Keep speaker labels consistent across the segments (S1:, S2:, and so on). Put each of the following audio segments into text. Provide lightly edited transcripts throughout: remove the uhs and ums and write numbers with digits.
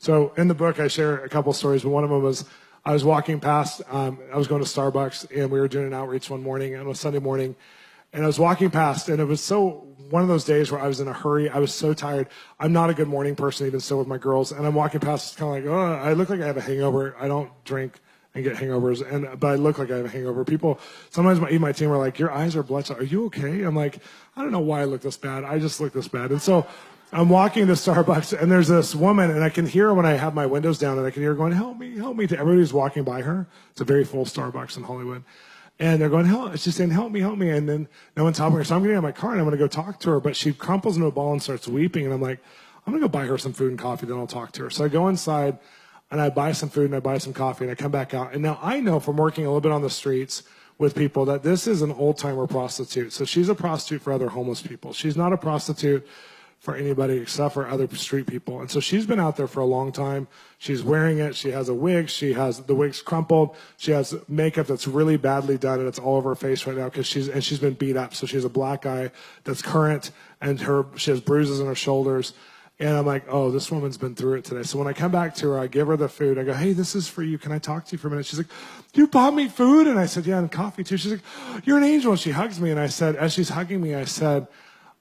S1: So in the book, I share a couple stories, but one of them was I was walking past, I was going to Starbucks, and we were doing an outreach one morning, on a Sunday morning, and I was walking past, and it was one of those days where I was in a hurry. I was so tired. I'm not a good morning person, even still with my girls, and I'm walking past, it's kind of like, oh, I look like I have a hangover. I don't drink and get hangovers, but I look like I have a hangover. People, sometimes my team are like, your eyes are bloodshot. Are you okay? I'm like, I don't know why I look this bad. I just look this bad. And so I'm walking to Starbucks, and there's this woman, and I can hear her when I have my windows down, and I can hear her going, help me, to everybody who's walking by her. It's a very full Starbucks in Hollywood. And they're going, help. She's saying, help me. And then no one's helping her. So I'm getting out of my car, and I'm going to go talk to her. But she crumples into a ball and starts weeping. And I'm like, I'm going to go buy her some food and coffee, then I'll talk to her. So I go inside, and I buy some food, and I buy some coffee, and I come back out. And now I know from working a little bit on the streets with people that this is an old-timer prostitute. So she's a prostitute for other homeless people. She's not a prostitute for anybody except for other street people. And so she's been out there for a long time. She's wearing it. She has a wig. She has the wig's crumpled. She has makeup that's really badly done, and it's all over her face right now because she's been beat up. So she has a black eye that's current, and she has bruises on her shoulders. And I'm like, oh, this woman's been through it today. So when I come back to her, I give her the food. I go, hey, this is for you. Can I talk to you for a minute? She's like, you bought me food? And I said, yeah, and coffee too. She's like, you're an angel. And she hugs me. And I said, as she's hugging me, I said,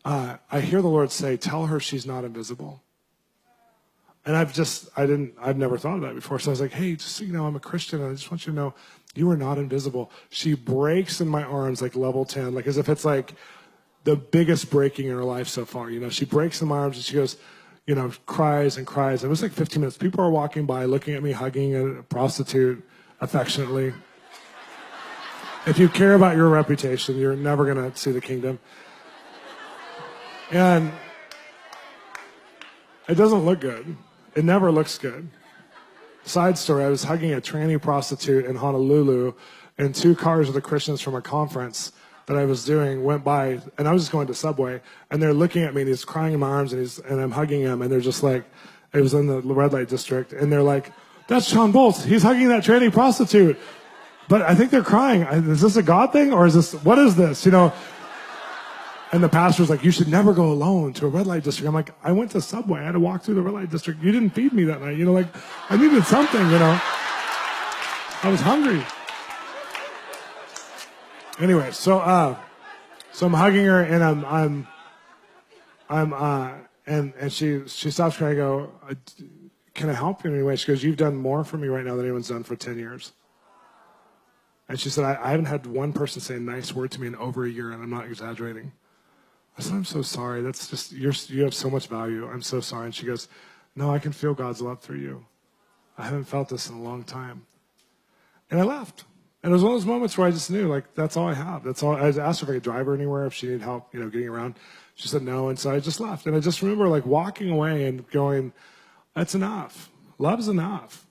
S1: I hear the Lord say, tell her she's not invisible. And I've never thought of that before. So I was like, hey, just so you know, I'm a Christian, and I just want you to know you are not invisible. She breaks in my arms like level 10, like as if it's like the biggest breaking in her life so far. You know, she breaks in my arms, and she goes, you know, cries and cries. It was like 15 minutes. People are walking by, looking at me, hugging a prostitute affectionately. If you care about your reputation, you're never going to see the kingdom. And it doesn't look good. It never looks good. Side story, I was hugging a tranny prostitute in Honolulu, and 2 cars of the Christians from a conference that I was doing went by, and I was just going to Subway, and they're looking at me, and he's crying in my arms, and I'm hugging him, and they're just like, it was in the red light district, and they're like, that's Shawn Bolz. He's hugging that tranny prostitute. But I think they're crying. Is this a God thing, or what is this, you know? And the pastor's like, you should never go alone to a red light district. I'm like, I went to Subway. I had to walk through the red light district. You didn't feed me that night. You know, like, I needed something, you know. I was hungry. Anyway, so I'm hugging her, and and she stops crying. I go, can I help you in any way? She goes, you've done more for me right now than anyone's done for 10 years. And she said, I haven't had one person say a nice word to me in over a year, and I'm not exaggerating. I said, I'm so sorry. That's just, you have so much value. I'm so sorry. And she goes, no, I can feel God's love through you. I haven't felt this in a long time. And I left. And it was one of those moments where I just knew, like, that's all I have. That's all. I asked her if I could drive her anywhere, if she needed help, you know, getting around. She said no. And so I just left. And I just remember, like, walking away and going, that's enough. Love's enough.